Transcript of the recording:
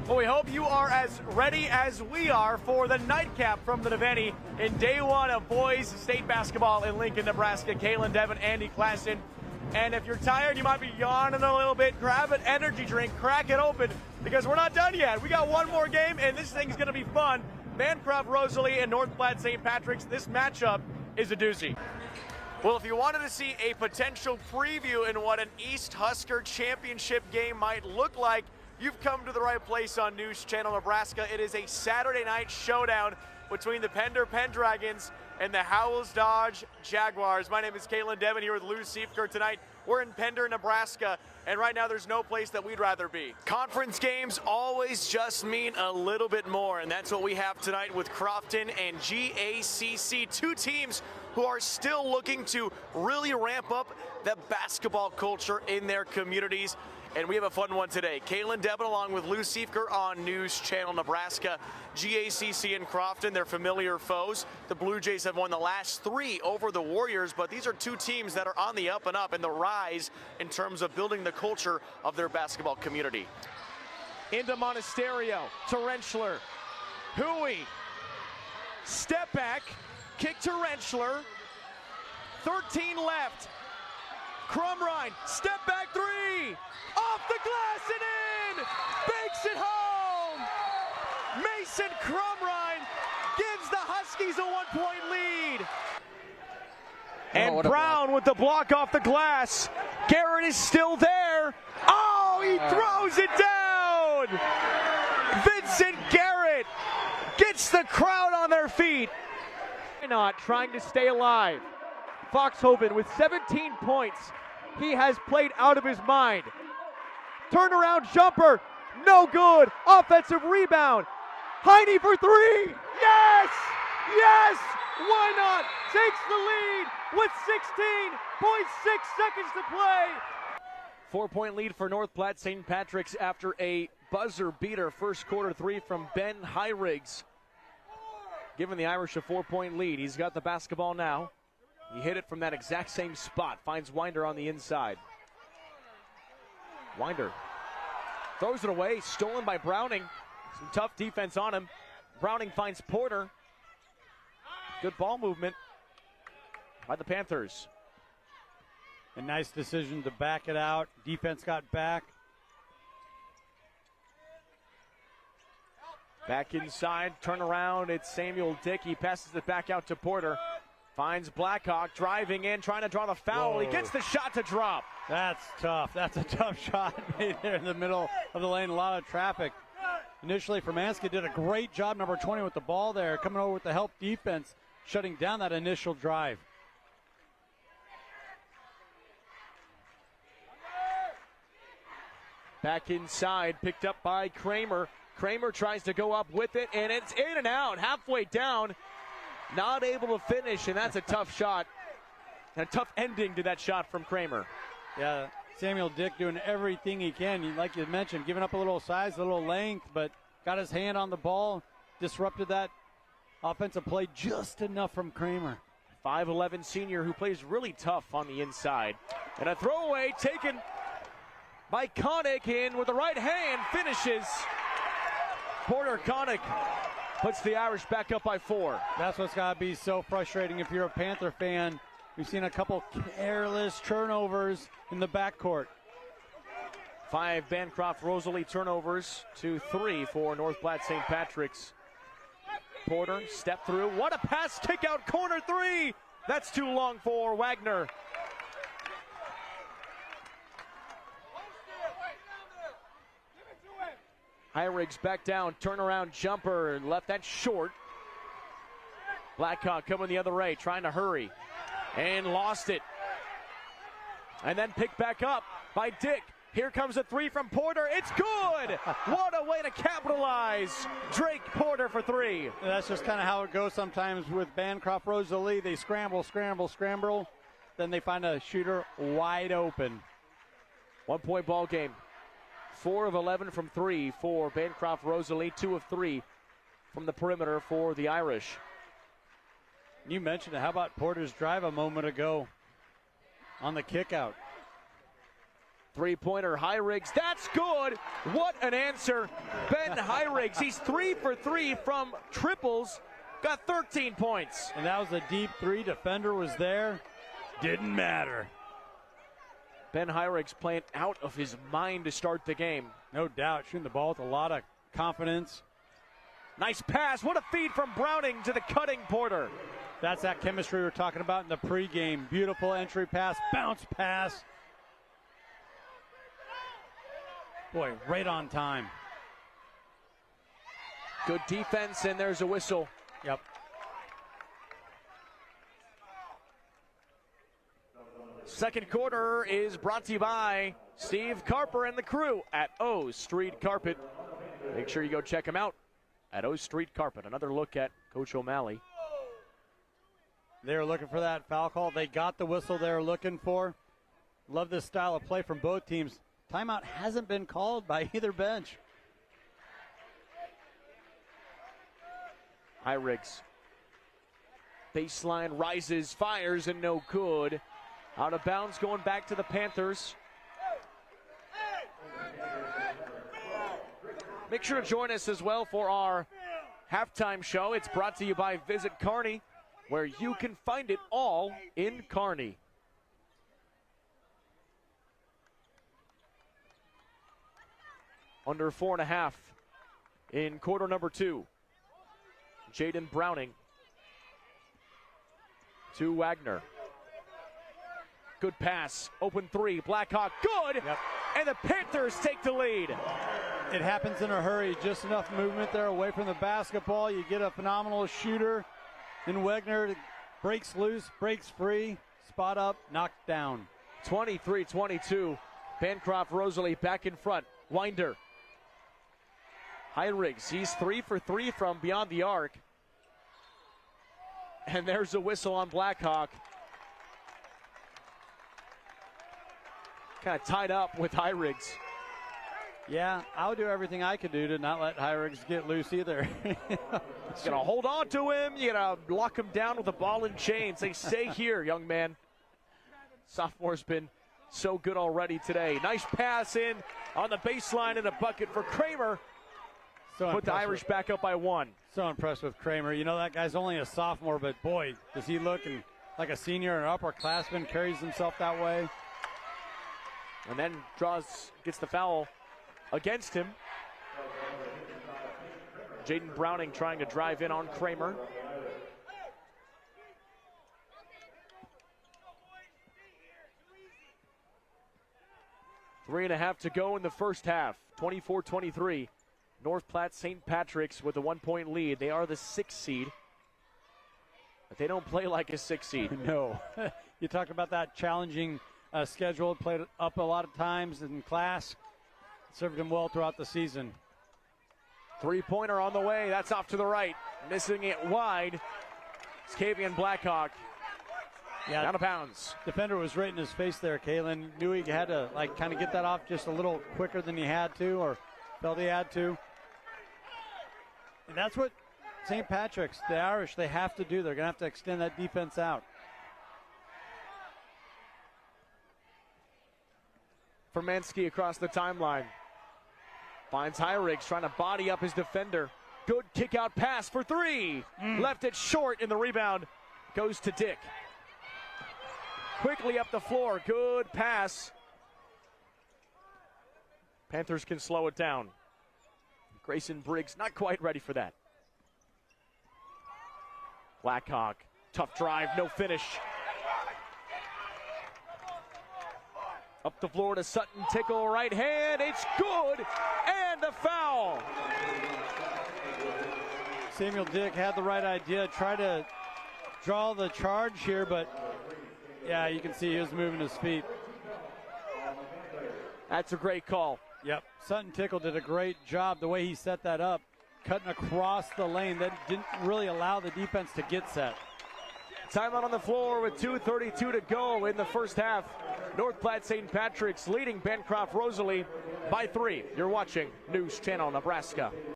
Well, we hope you are as ready as we are for the nightcap from the Devaney in day one of boys state basketball in Lincoln, Nebraska. Caelan Debban, Andy Klassen. And if you're tired, you might be yawning a little bit, grab an energy drink, crack it open, because we're not done yet. We got one more game, and this thing's going to be fun. Bancroft Rosalie and North Platte St. Patrick's. This matchup is a doozy. Well, if you wanted to see a potential preview in what an East Husker championship game might look like, you've come to the right place on News Channel Nebraska. It is a Saturday night showdown between the Pender Pendragons and the Howells Dodge Jaguars. My name is Caelan Debban here with Lou Siefker tonight. We're in Pender, Nebraska, and right now there's no place that we'd rather be. Conference games always just mean a little bit more, and that's what we have tonight with Crofton and GACC, two teams who are still looking to really ramp up the basketball culture in their communities. And we have a fun one today. Caelan Debban along with Lou Siefker on News Channel Nebraska. GACC and Crofton, they're familiar foes. The Blue Jays have won the last 3 over the Warriors, but these are two teams that are on the up and up and the rise in terms of building the culture of their basketball community. Into Monasterio, to Rentschler. Huey, step back, kick to Rentschler. 13 left. Crumrine, step back 3. Off the glass and in! Banks it home! Mason Crumrine gives the Huskies a 1-point lead. And Brown with the block off the glass. Garrett is still there. Oh, he throws it down! Vincent Garrett gets the crowd on their feet. Not trying to stay alive. Foxhoven with 17 points. He has played out of his mind. Turnaround jumper, no good. Offensive rebound. Heine for 3. Yes! Yes! Why not? Takes the lead with 16.6 seconds to play. 4-point lead for North Platte St. Patrick's after a buzzer beater first quarter 3 from Ben Heirigs. Giving the Irish a 4-point lead. He's got the basketball now. He hit it from that exact same spot. Finds Winder on the inside. Winder throws it away. Stolen by Browning. Some tough defense on him. Browning finds Porter. Good ball movement by the Panthers. A nice decision to back it out. Defense got back. Back inside. Turn around. It's Samuel Dick. He passes it back out to Porter. Finds Blackhawk driving in, trying to draw the foul. Whoa. He gets the shot to drop. That's tough. That's a tough shot made there in the middle of the lane. A lot of traffic. Initially, Fermanski did a great job, number 20, with the ball there, coming over with the help defense, shutting down that initial drive. Back inside, picked up by Kramer. Kramer tries to go up with it, and it's in and out, halfway down. Not able to finish, and that's a tough shot. A tough ending to that shot from Kramer. Yeah, Samuel Dick doing everything he can. Like you mentioned, giving up a little size, a little length, but got his hand on the ball, disrupted that offensive play just enough from Kramer. 5'11 senior who plays really tough on the inside. And a throwaway taken by Connick in with the right hand, finishes. Porter Connick puts the Irish back up by 4. That's what's got to be so frustrating if you're a Panther fan. We've seen a couple careless turnovers in the backcourt. 5 Bancroft Rosalie turnovers to 3 for North Platte St. Patrick's. Porter, step through. What a pass, kick out, corner 3. That's too long for Wagner. Heirigs back down, turnaround jumper, and left that short. Blackhawk coming the other way, trying to hurry, and lost it. And then picked back up by Dick. Here comes a 3 from Porter. It's good! What a way to capitalize. Drake Porter for 3. That's just kind of how it goes sometimes with Bancroft Rosalie. They scramble, scramble. Then they find a shooter wide open. 1-point ball game. 4 of 11 from 3 for Bancroft Rosalie. 2 of 3 from the perimeter for the Irish. You mentioned it. How about Porter's drive a moment ago on the kick out? Three-pointer, Hyriggs, that's good. What an answer. Ben Hyriggs, he's 3 for 3 from triples, got 13 points. And that was a deep three. Defender was there. Didn't matter. Ben Hyriggs playing out of his mind to start the game. No doubt, shooting the ball with a lot of confidence. Nice pass, what a feed from Browning to the cutting Porter. That's that chemistry we were talking about in the pregame. Beautiful entry pass, bounce pass. Boy, right on time. Good defense, and there's a whistle. Yep. Second quarter is brought to you by Steve Carper and the crew at O Street Carpet. Make sure you go check them out at O Street Carpet. Another look at Coach O'Malley. They were looking for that foul call. They got the whistle they were looking for. Love this style of play from both teams. Timeout hasn't been called by either bench. Hyriggs. Baseline rises, fires, and no good. Out of bounds, going back to the Panthers. Make sure to join us as well for our halftime show. It's brought to you by Visit Kearney, where you can find it all in Kearney. Under 4.5 in quarter number 2. Jaden Browning to Wagner. Good pass, open three, Blackhawk, good! Yep. And the Panthers take the lead. It happens in a hurry, just enough movement there away from the basketball. You get a phenomenal shooter. Then Wagner breaks loose, breaks free, spot up, knocked down. 23-22, Bancroft Rosalie back in front, Winder. Hyriggs, he's 3 for 3 from beyond the arc. And there's a whistle on Blackhawk. Kind of tied up with Hyriggs. Yeah, I would do everything I could do to not let Hyriggs get loose either. He's going to hold on to him. You got to lock him down with a ball and chain. Say, stay here, young man. Sophomore's been so good already today. Nice pass in on the baseline and a bucket for Kramer. So put the Irish back up by 1. So impressed with Kramer. You know, that guy's only a sophomore, but boy, does he look like a senior or upperclassman, carries himself that way. And then gets the foul against him. Jaden Browning trying to drive in on Kramer. Three and a half to go in the first half. 24-23. North Platte St. Patrick's with a 1-point lead. They are the 6th seed. But they don't play like a 6th seed. No. You talk about that challenging schedule, played up a lot of times in class. Served him well throughout the season. Three-pointer on the way. That's off to the right. Missing it wide. It's Caelan Blackhawk. Yeah, out of bounds. Defender was right in his face there. Caelan knew he had to kind of get that off just a little quicker than he had to, or felt he had to. And that's what St. Patrick's, the Irish, they have to do. They're going to have to extend that defense out. Fermansky across the timeline. Finds Hyriggs trying to body up his defender. Good kick out pass for 3. Left it short, and the rebound goes to Dick. Quickly up the floor. Good pass. Panthers can slow it down. Grayson Briggs not quite ready for that. Blackhawk, tough drive, no finish. Up the floor to Sutton Tickle, right hand, it's good, and the foul. Samuel Dick had the right idea, try to draw the charge here, but yeah, you can see he was moving his feet. That's a great call. Yep, Sutton Tickle did a great job the way he set that up, cutting across the lane. That didn't really allow the defense to get set. Timeout on the floor with 2:32 to go in the first half. North Platte St. Patrick's leading Bancroft Rosalie by 3. You're watching News Channel Nebraska.